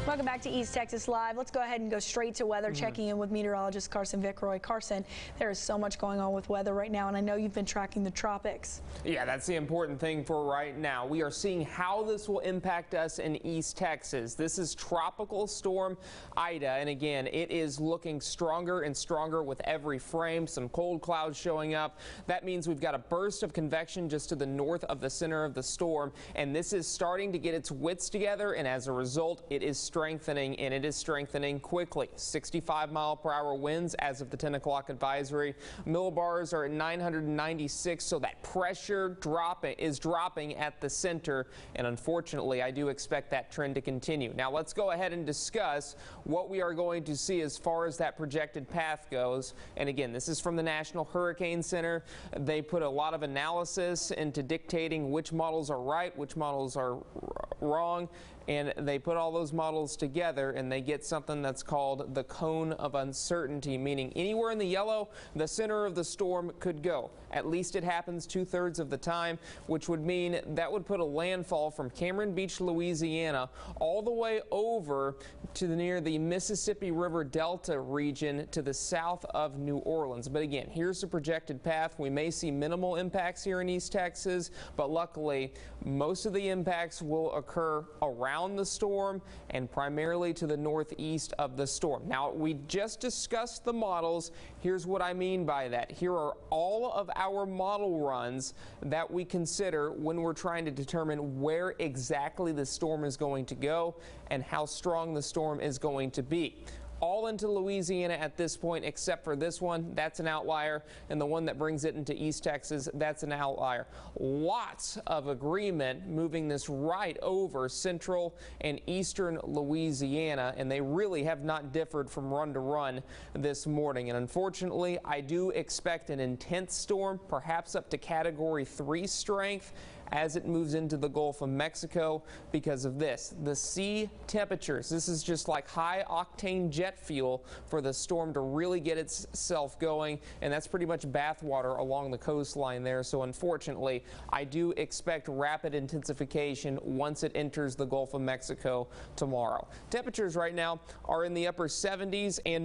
Welcome back to East Texas Live. Let's go ahead and go straight to weather, checking in with meteorologist Carson Vickroy. Carson, there is so much going on with weather right now, and I know you've been tracking the tropics. Yeah, that's the important thing for right now. We are seeing how this will impact us in East Texas. This is Tropical Storm Ida, and again, it is looking stronger and stronger with every frame. Some cold clouds showing up. That means we've got a burst of convection just to the north of the center of the storm, and this is starting to get its wits together, and as a result, it is strengthening, and it is strengthening quickly. 65-mile-per-hour winds as of the 10 o'clock advisory. Millibars are at 996, so that pressure is dropping at the center, and unfortunately, I do expect that trend to continue. Now, let's go ahead and discuss what we are going to see as far as that projected path goes. And again, this is from the National Hurricane Center. They put a lot of analysis into dictating which models are right, which models are wrong, and they put all those models together and they get something that's called the cone of uncertainty, meaning anywhere in the yellow, the center of the storm could go. At least it happens 2/3 of the time, which would mean that would put a landfall from Cameron Beach, Louisiana, all the way over to near the Mississippi River Delta region to the south of New Orleans. But again, here's the projected path. We may see minimal impacts here in East Texas, but luckily most of the impacts will occur around the storm and primarily to the northeast of the storm. Now, we just discussed the models. Here's what I mean by that. Here are all of our model runs that we consider when we're trying to determine where exactly the storm is going to go and how strong the storm is going to be. All into Louisiana at this point, except for this one. That's an outlier, and the one that brings it into East Texas, that's an outlier. Lots of agreement moving this right over central and eastern Louisiana, and they really have not differed from run to run this morning. And unfortunately, I do expect an intense storm, perhaps up to Category 3 strength, as it moves into the Gulf of Mexico because of this. The sea temperatures, this is just like high octane jet fuel for the storm to really get itself going, and that's pretty much bathwater along the coastline there. So unfortunately, I do expect rapid intensification once it enters the Gulf of Mexico tomorrow. Temperatures right now are in the upper 70s and